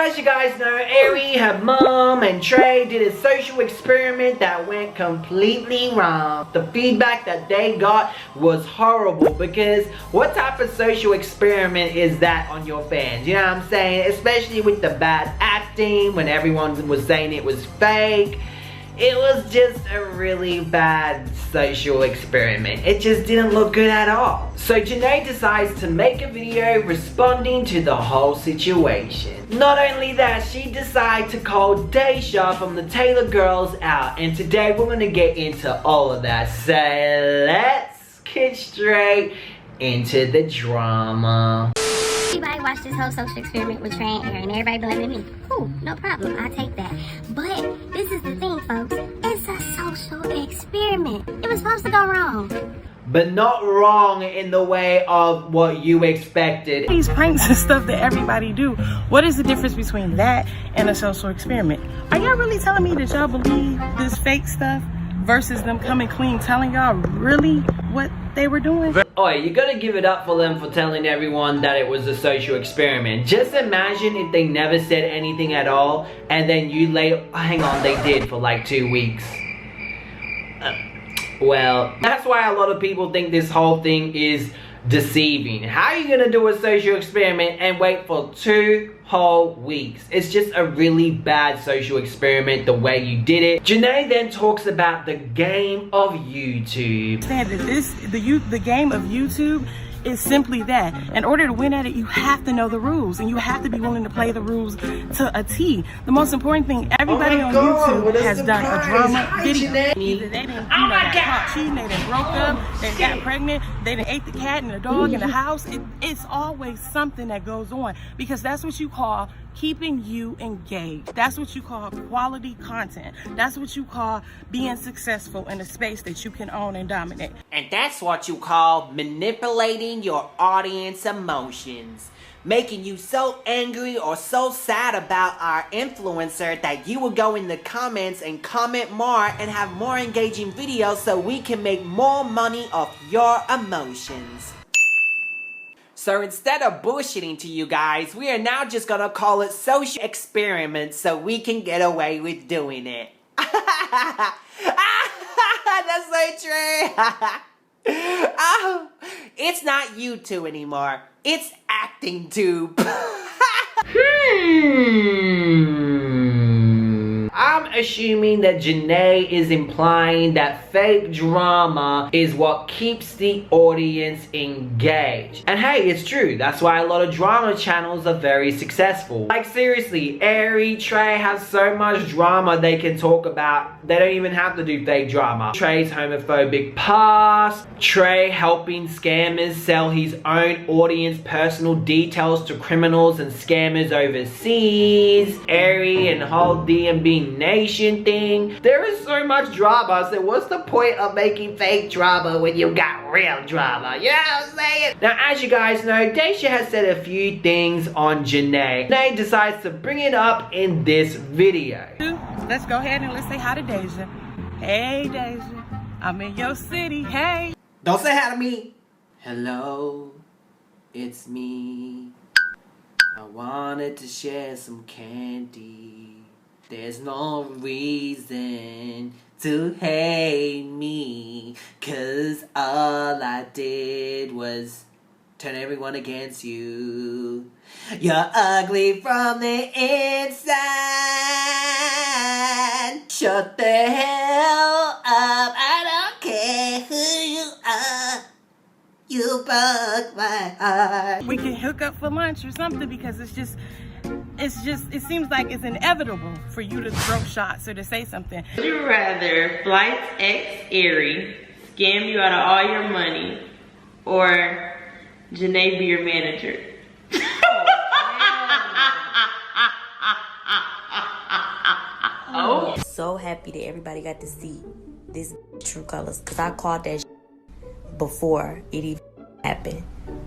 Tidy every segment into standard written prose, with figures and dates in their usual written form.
as you guys know, Airi, her mom, and Trey did a social experiment that went completely wrong. The feedback that they got was horrible because what type of social experiment is that on your fans? You know what I'm saying? Especially with the bad acting, when everyone was saying it was fake. It was just a really bad social experiment. It just didn't look good at all. So Janay decides to make a video responding to the whole situation. Not only that, she decides to call Daysha from the Taylor Girlz out. And today we're gonna get into all of that. So let's get straight into the drama. Everybody watched this whole social experiment with Trey and Airi, and everybody blaming me. Cool, no problem, I take that. But this is the thing, folks. It's a social experiment. It was supposed to go wrong. But not wrong in the way of what you expected. These pranks and stuff that everybody do, what is the difference between that and a social experiment? Are y'all really telling me that y'all believe this fake stuff versus them coming clean telling y'all really what they were doing? Oh, you gotta give it up for them for telling everyone that it was a social experiment. Just imagine if they never said anything at all, and then you hang on, they did for like 2 weeks. Well, that's why a lot of people think this whole thing is deceiving. How are you gonna do a social experiment and wait for 2 whole weeks? It's just a really bad social experiment the way you did it. Janay then talks about the game of YouTube. The game of YouTube is simply that. In order to win at it, you have to know the rules, and you have to be willing to play the rules to a T. The most important thing, everybody on YouTube has done a drama video. Either they didn't, got caught cheating, they done broke up, they got pregnant, they done ate the cat and the dog in the house. It's always something that goes on, because that's what you call keeping you engaged. That's what you call quality content. That's what you call being successful in a space that you can own and dominate. And that's what you call manipulating your audience emotions. Making you so angry or so sad about our influencer that you will go in the comments and comment more and have more engaging videos so we can make more money off your emotions. So instead of bullshitting to you guys, we are now just gonna call it social experiments so we can get away with doing it. That's so true. Oh, it's not YouTube anymore. It's acting tube. I'm assuming that Janay is implying that fake drama is what keeps the audience engaged. And hey, it's true. That's why a lot of drama channels are very successful. Like seriously, Airi, Trey have so much drama they can talk about. They don't even have to do fake drama. Trey's homophobic past, Trey helping scammers sell his own audience personal details to criminals and scammers overseas, Airi and whole DMB Nation thing. There is so much drama, so what's the point of making fake drama when you got real drama? You know what I'm saying? Now, as you guys know, Daysha has said a few things on Janay. Janay decides to bring it up in this video. Let's go ahead and let's say hi to Daysha. Hey Daysha, I'm in your city, hey. Don't say hi to me. Hello, it's me. I wanted to share some candy. There's no reason to hate me, 'cause all I did was turn everyone against you. You're ugly from the inside. Shut the hell up, I don't care who you are. You broke my heart. We can hook up for lunch or something, because it seems like it's inevitable for you to throw shots or to say something. Would you rather Flights X Airi scam you out of all your money, or Janay be your manager? Oh. I'm so happy that everybody got to see this true colors, because I called that before it even happened.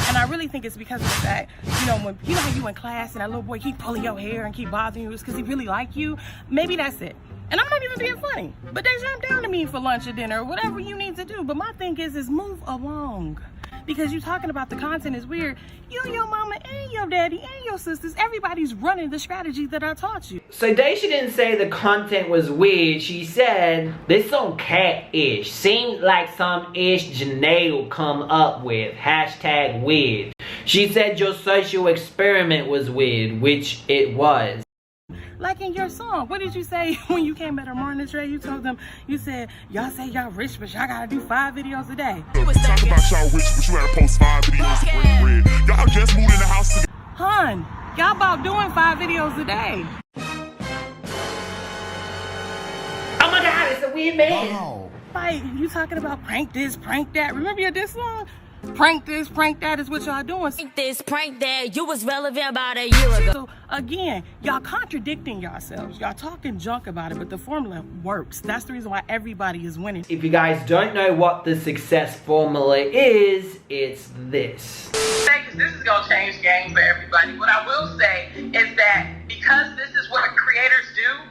And I really think it's because of the fact, when you know how you in class and that little boy keep pulling your hair and keep bothering you, it's because he really like you. Maybe that's it. And I'm not even being funny, but Daysha, I'm down to meet for lunch or dinner or whatever you need to do. But my thing is move along. because you talking about the content is weird. You, your mama, and your daddy, and your sisters, everybody's running the strategy that I taught you. So Daysha didn't say the content was weird. She said this some cat-ish. Seems like some ish Janay will come up with. Hashtag weird. She said your social experiment was weird, which it was. Like in your song, what did you say when you came at her morning tray? You told them, you said, y'all say y'all rich, but y'all gotta do 5 videos a day. Talk about y'all rich, but you gotta post 5 videos to bring bread. Y'all just moved in the house together. Hun, y'all about doing 5 videos a day. Oh my God, it's a weird man. Wow. Like, you talking about prank this, prank that. Remember your diss song? Prank this, prank that is what y'all doing. Prank this, prank that. You was relevant about a year ago. So again, y'all contradicting yourselves. Y'all talking junk about it, but the formula works. That's the reason why everybody is winning. If you guys don't know what the success formula is, it's this. This is gonna change the game for everybody. What I will say is that because this is what creators do,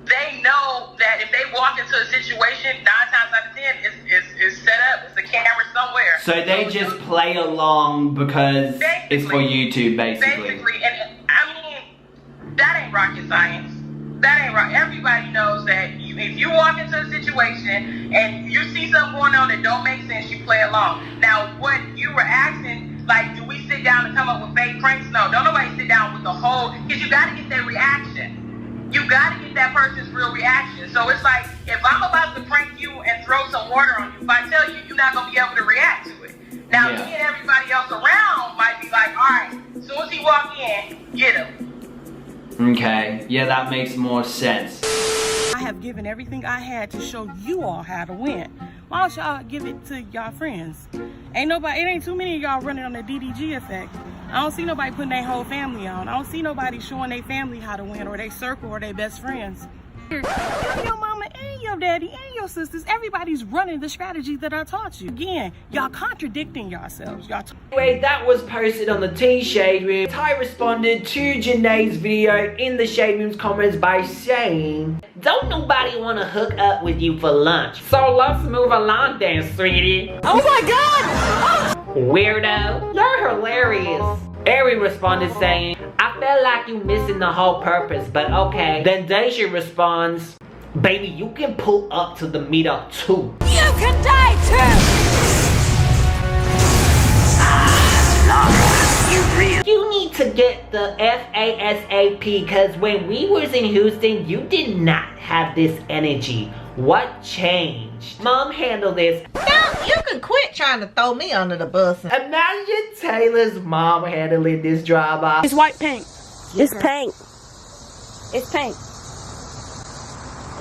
they know that if they walk into a situation, 9 times out of 10, it's set up. It's a camera somewhere. So they just play along because it's for YouTube, basically. And I mean, that ain't rocket science. That ain't right. Everybody knows that if you walk into a situation and you see something going on that don't make sense, you play along. Now, what you were asking, like, do we sit down and come up with fake pranks? No, don't nobody sit down with the whole, because you got to get that reaction. You got to get that person's real reaction. So it's like, if I'm about to prank you and throw some water on you, if I tell you, you're not going to be able to react to it. Now, me and everybody else around might be like, all right, as soon as he walk in, get him. Okay, yeah, that makes more sense. I have given everything I had to show you all how to win. Why don't y'all give it to y'all friends? It ain't too many of y'all running on the DDG effect. I don't see nobody putting their whole family on. I don't see nobody showing their family how to win, or their circle, or their best friends. Your mama and your daddy and your sisters, everybody's running the strategy that I taught you. Again, y'all contradicting yourselves. Anyway, that was posted on the Teen Shade Room. Ty responded to Janay's video in the Shade Room's comments by saying, "Don't nobody want to hook up with you for lunch. So let's move along then, sweetie." Oh my God! Weirdo, you're hilarious. Airi responded saying, "I felt like you missing the whole purpose, but okay." Then Daysha responds, "Baby, you can pull up to the meetup too." You can die too! You need to get the FASAP, cause when we was in Houston, you did not have this energy. What changed? Mom, handle this. No, you can quit trying to throw me under the bus. Imagine Taylor's mom handling this drama. It's white paint. It's pink. It's pink.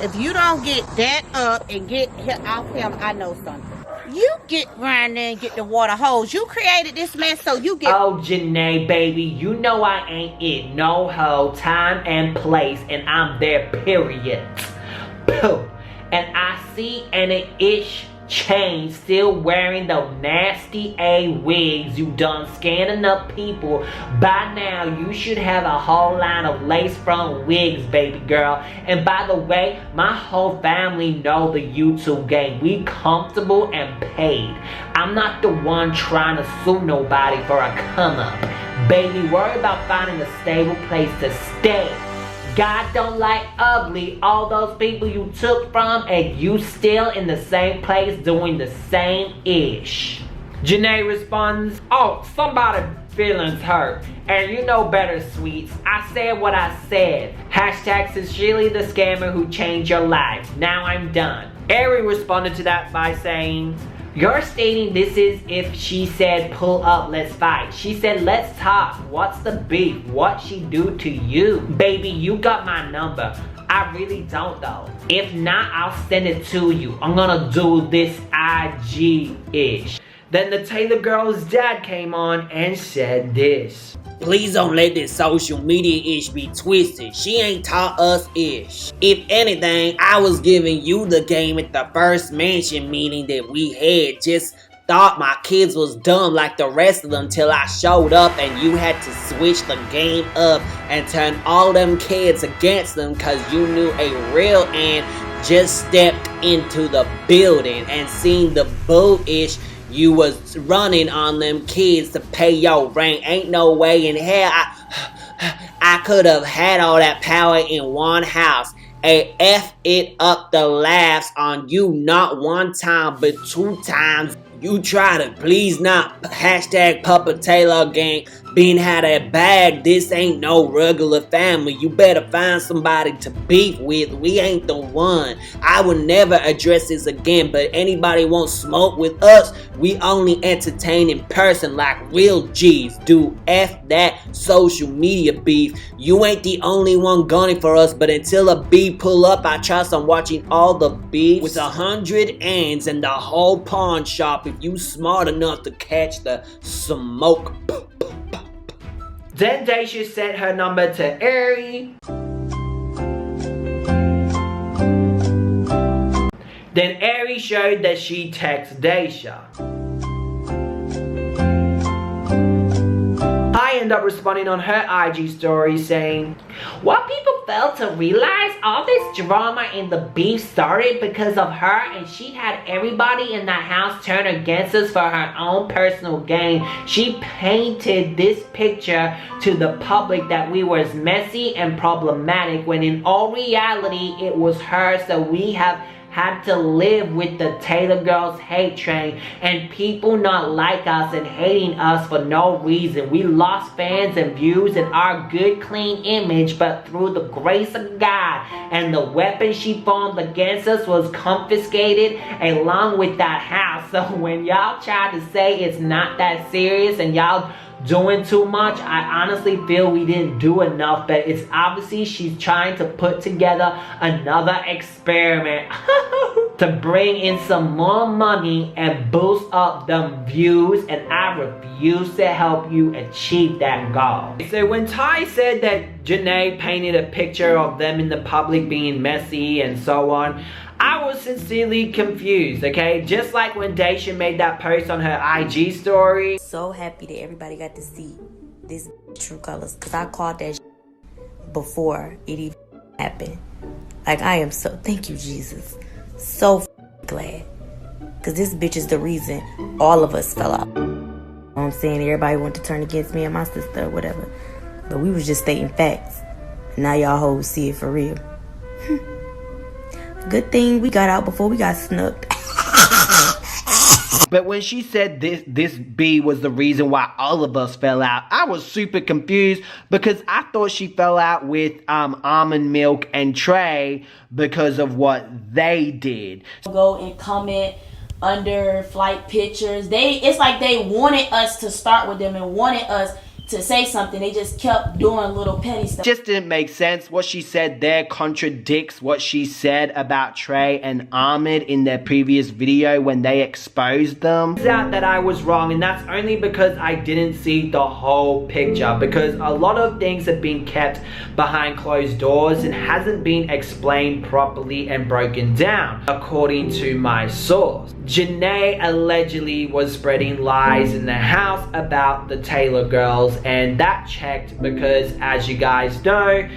If you don't get that up and get off him, I know something. You get around there and get the water hose. You created this mess, so you get... Oh, Janay, baby, you know I ain't it. No hoe, time and place, and I'm there, period. Pooh. And I see an ish chain still wearing the nasty A wigs. You done scanned enough people. By now, you should have a whole line of lace front wigs, baby girl. And by the way, my whole family know the YouTube game. We comfortable and paid. I'm not the one trying to sue nobody for a come up. Baby, worry about finding a stable place to stay. God don't like ugly. All those people you took from, and you still in the same place doing the same ish. Janay responds, "Oh, somebody feelings hurt. And you know better, sweets. I said what I said. Hashtag sincerely the scammer who changed your life. Now I'm done." Airi responded to that by saying, "You're stating this is if she said pull up, let's fight. She said let's talk. What's the beef? What she do to you? Baby, you got my number. I really don't though. If not, I'll send it to you. I'm gonna do this IG-ish." Then the Taylor Girl's dad came on and said this. "Please don't let this social media ish be twisted. She ain't taught us ish. If anything, I was giving you the game at the first mansion meeting that we had. Just thought my kids was dumb like the rest of them till I showed up and you had to switch the game up and turn all them kids against them cause you knew a real and just stepped into the building and seen the boo ish you was running on them kids to pay your rent. Ain't no way in hell I could have had all that power in one house. A F it up the laughs on you not one time but 2 times. You try to please not. Hashtag Papa Taylor gang. Bean had a bag. This ain't no regular family. You better find somebody to beef with. We ain't the one. I would never address this again. But anybody want smoke with us? We only entertain in person like real G's. Do F that social media beef. You ain't the only one gunning for us. But until a B pull up, I trust I'm watching all the beefs with 100 ends and the whole pawn shop. If you smart enough to catch the smoke. Then Daysha sent her number to Airi. Then Airi showed that she texted Daysha. I end up responding on her IG story saying, what people fail to realize, all this drama and the beef started because of her, and she had everybody in that house turn against us for her own personal gain. She painted this picture to the public that we were messy and problematic, when in all reality it was her. So we have had to live with the Taylor Girlz hate train and people not like us and hating us for no reason. We lost fans and views and our good clean image, but through the grace of God and the weapon she formed against us was confiscated along with that house. So when y'all try to say it's not that serious and y'all doing too much, I honestly feel we didn't do enough, but it's obviously she's trying to put together another experiment to bring in some more money and boost up them views, and I refuse to help you achieve that goal. So when Ty said that Janay painted a picture of them in the public being messy and so on, I was sincerely confused, okay? Just like when Daysha made that post on her IG story. So happy that everybody got to see this true colors, because I called that before it even happened. Like, I am so, thank you, Jesus. So glad. Because this bitch is the reason all of us fell out. You know what I'm saying? Everybody wanted to turn against me and my sister or whatever. But we was just stating facts. Now y'all hoes see it for real. Good thing we got out before we got snubbed. But when she said this B was the reason why all of us fell out, I was super confused because I thought she fell out with Almond Milk and Trey because of what they did. Go and comment under flight pictures. It's like they wanted us to start with them and wanted us to say something. They just kept doing little petty stuff. Just didn't make sense. What she said there contradicts what she said about Trey and Ahmed in their previous video when they exposed them. Turns out that I was wrong, and that's only because I didn't see the whole picture, because a lot of things have been kept behind closed doors and hasn't been explained properly and broken down, according to my source. Janay allegedly was spreading lies in the house about the Taylor Girlz, and that checked because, as you guys know,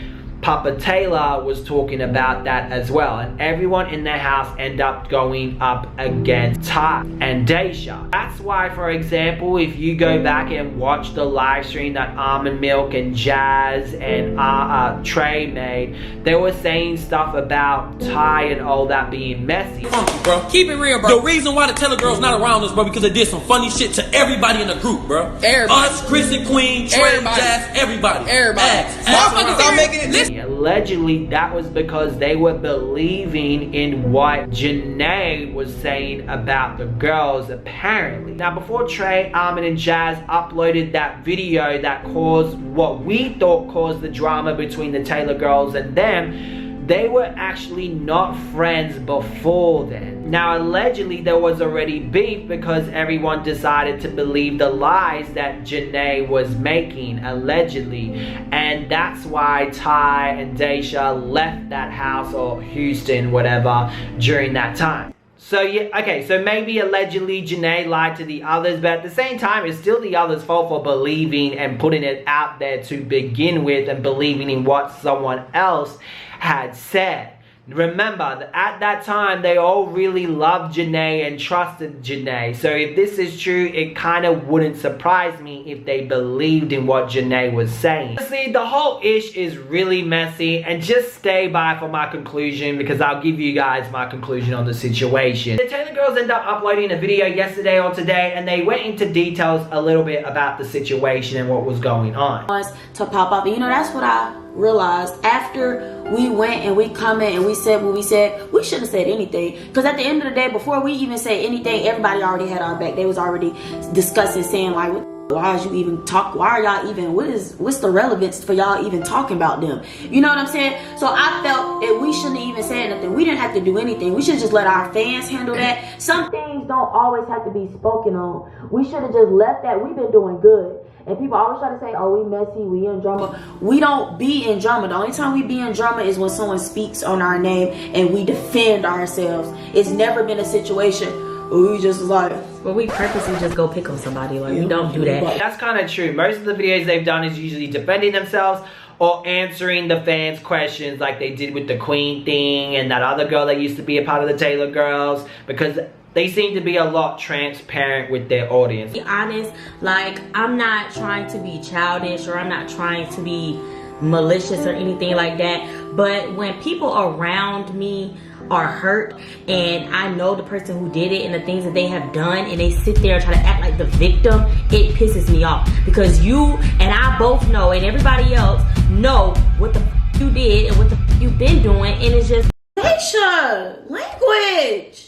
Papa Taylor was talking about that as well, and everyone in the house ended up going up against Ty and Daysha. That's why, for example, if you go back and watch the live stream that Almond Milk and Jazz and Trey made, they were saying stuff about Ty and all that being messy. Bro, keep it real, bro. The reason why the Taylor Girlz not around us, bro, because they did some funny shit to everybody in the group, bro. Everybody. Us, Chris and Queen, Trey, Jazz, everybody. Everybody. Stop making it. Allegedly, that was because they were believing in what Janay was saying about the girls, apparently. Now, before Trey, Almond, and Jazz uploaded that video that caused what we thought caused the drama between the Taylor Girlz and them, they were actually not friends before then. Now, allegedly, there was already beef because everyone decided to believe the lies that Janay was making, allegedly. And that's why Ty and Daysha left that house, or Houston, whatever, during that time. So yeah, okay, so maybe allegedly Janay lied to the others, but at the same time, it's still the others' fault for believing and putting it out there to begin with and believing in what someone else had said. Remember, at that time, they all really loved Janay and trusted Janay. So if this is true, it kind of wouldn't surprise me if they believed in what Janay was saying. See, the whole ish is really messy, and just stay by for my conclusion, because I'll give you guys my conclusion on the situation. The Taylor Girlz ended up uploading a video yesterday or today, and they went into details a little bit about the situation and what was going on. To pop up, and you know, that's what I realized after we went and we commented and we said what we said. We shouldn't have said anything, because at the end of the day, before we even said anything, everybody already had our back. They was already discussing, saying like, why is you even talk? Why are y'all even? What's the relevance for y'all even talking about them? You know what I'm saying? So I felt that we shouldn't even say nothing. We didn't have to do anything. We should just let our fans handle that. Some things don't always have to be spoken on. We should have just left that. We've been doing good. And people always try to say, oh, we messy, we in drama. We don't be in drama. The only time we be in drama is when someone speaks on our name and we defend ourselves. It's never been a situation where we just like, well, we purposely just go pick on somebody. Like, we don't do that. That's kind of true. Most of the videos they've done is usually defending themselves or answering the fans' questions, like they did with the Queen thing and that other girl that used to be a part of the Taylor Girlz, because they seem to be a lot transparent with their audience. Be honest, like, I'm not trying to be childish, or I'm not trying to be malicious or anything like that, but when people around me are hurt and I know the person who did it and the things that they have done, and they sit there and try to act like the victim, it pisses me off, because you and I both know, and everybody else know what the f you did and what the f you've been doing, and it's just Daysha, language.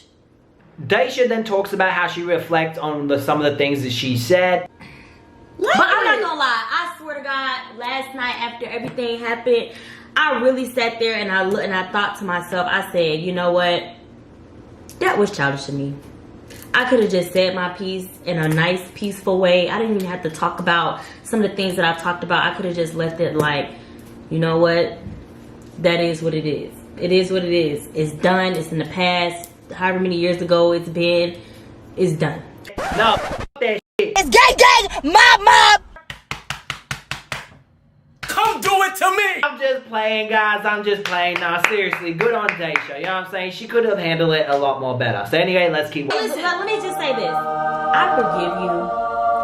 Daysha then talks about how she reflects on some of the things that she said. But I'm not gonna lie, I swear to God, last night after everything happened, I really sat there and I looked and I thought to myself, I said, you know what? That was childish of me. I could have just said my piece in a nice, peaceful way. I didn't even have to talk about some of the things that I talked about. I could have just left it like, you know what? That is what it is. It is what it is. It's done. It's in the past. However many years ago it's been, it's done. No, that shit. It's gang, mob. Come do it to me! I'm just playing, guys. I'm just playing. Nah, seriously, good on Daysha. You know what I'm saying? She could have handled it a lot more better. So anyway, let's keep on. Listen, let me just say this. I forgive you.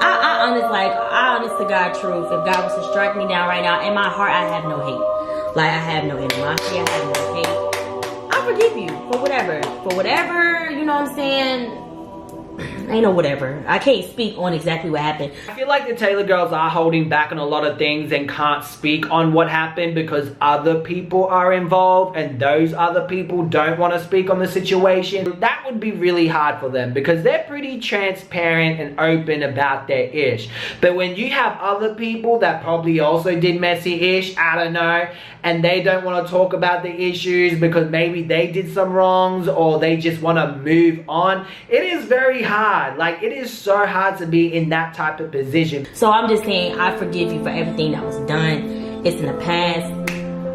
I honest to God truth, if God was to strike me down right now, in my heart, I have no hate. Like, I have no animosity. I have no hate. I forgive you for whatever. For whatever, you know what I'm saying? Ain't no whatever. I can't speak on exactly what happened. I feel like the Taylor Girlz are holding back on a lot of things and can't speak on what happened because other people are involved and those other people don't want to speak on the situation. That would be really hard for them because they're pretty transparent and open about their ish. But when you have other people that probably also did messy ish, I don't know, and they don't want to talk about the issues because maybe they did some wrongs or they just want to move on, it is very hard. Like, it is so hard to be in that type of position. So I'm just saying, I forgive you for everything that was done. It's in the past.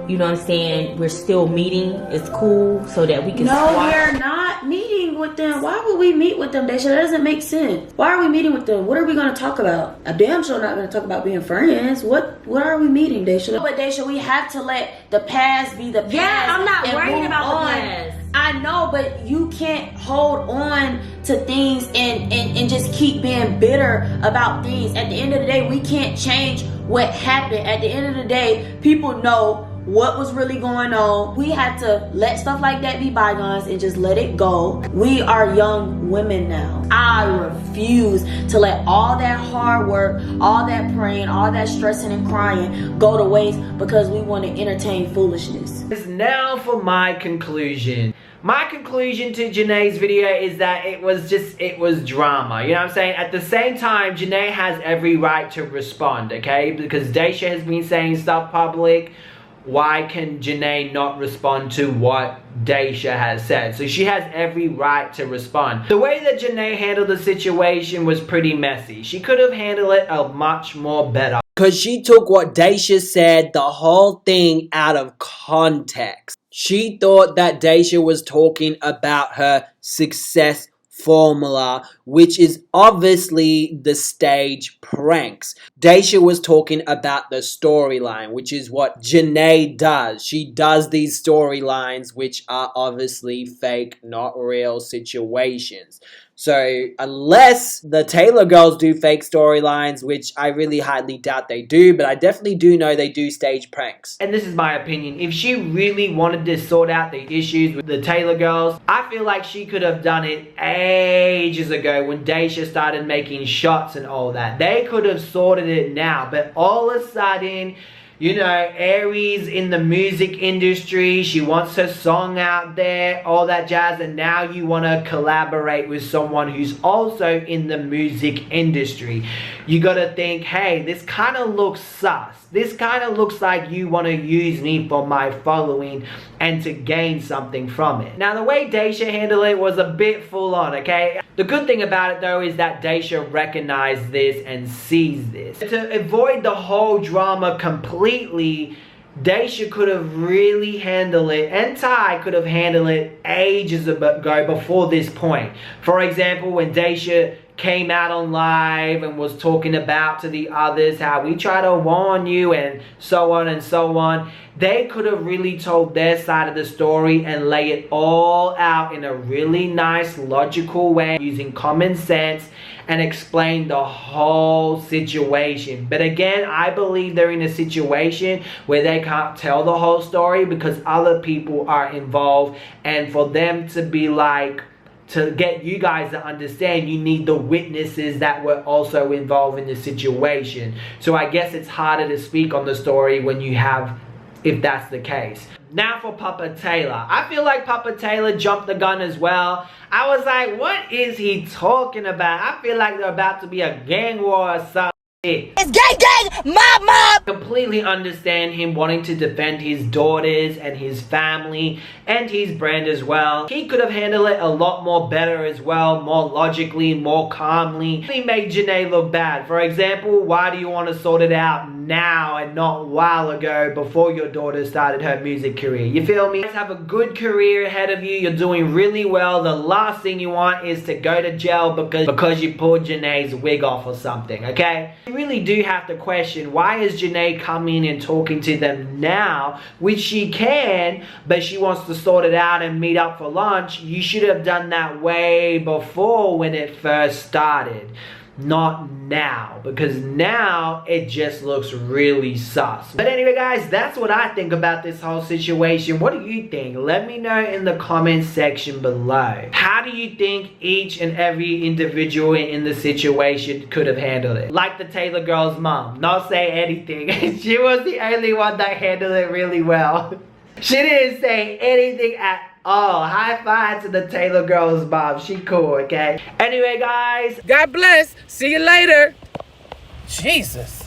You know what I'm saying? We're still meeting. It's cool so that we can we're not meeting with them. Why would we meet with them, Daysha? That doesn't make sense. Why are we meeting with them? What are we going to talk about? A damn sure not going to talk about being friends. What are we meeting, Daysha? But Daysha, we have to let the past be the past. Yeah, I'm not worried about the past. I know, but you can't hold on to things and just keep being bitter about things. At the end of the day, we can't change what happened. At the end of the day, people know what was really going on. We have to let stuff like that be bygones and just let it go. We are young women now. I refuse to let all that hard work, all that praying, all that stressing and crying go to waste because we want to entertain foolishness. Now for my conclusion. My conclusion to Janay's video is that it was drama. You know what I'm saying? At the same time, Janay has every right to respond, okay? Because Daysha has been saying stuff public. Why can Janay not respond to what Daysha has said? So she has every right to respond. The way that Janay handled the situation was pretty messy. She could have handled it a much more better. Because she took what Daysha said, the whole thing, out of context. She thought that Daysha was talking about her success formula, which is obviously the stage pranks. Daysha was talking about the storyline, which is what Janay does. She does these storylines, which are obviously fake, not real situations. So unless the Taylor Girlz do fake storylines, which I really highly doubt they do, but I definitely do know they do stage pranks. And this is my opinion. If she really wanted to sort out the issues with the Taylor Girlz, I feel like she could have done it ages ago when Daysha started making shots and all that. They could have sorted it now, but all of a sudden, you know, Airi's in the music industry, she wants her song out there, all that jazz, and now you want to collaborate with someone who's also in the music industry. You gotta think, hey, this kind of looks sus. This kind of looks like you want to use me for my following and to gain something from it. Now, the way Daysha handled it was a bit full on, okay? The good thing about it though is that Daysha recognized this and sees this. To avoid the whole drama completely, Daysha could have really handled it, and Ty could have handled it ages ago before this point. For example, when Daysha came out on live and was talking about to the others how we try to warn you and so on and so on, they could have really told their side of the story and lay it all out in a really nice, logical way using common sense and explain the whole situation. But again, I believe they're in a situation where they can't tell the whole story because other people are involved, and for them to be like, to get you guys to understand, you need the witnesses that were also involved in the situation. So I guess it's harder to speak on the story when you have, if that's the case. Now for Papa Taylor. I feel like Papa Taylor jumped the gun as well. I was like, what is he talking about? I feel like they're about to be a gang war or something. It's gang, mob, mob! Completely understand him wanting to defend his daughters and his family and his brand as well. He could have handled it a lot more better as well, more logically, more calmly. He made Janay look bad. For example, why do you want to sort it out now and not a while ago before your daughter started her music career? You feel me? You guys have a good career ahead of you. You're doing really well. The last thing you want is to go to jail because you pulled Janay's wig off or something, okay? You really do have to question, why is Janay coming and talking to them now, which she can, but she wants to sort it out and meet up for lunch? You should have done that way before when it first started. Not now, because now it just looks really sus. But anyway guys, that's what I think about this whole situation. What do you think? Let me know in the comment section below. How do you think each and every individual in the situation could have handled it? Like the Taylor Girlz mom, not say anything. She was the only one that handled it really well. She didn't say anything at all. High five to the Taylor Girlz mom. She cool, okay? Anyway, guys. God bless. See you later. Jesus.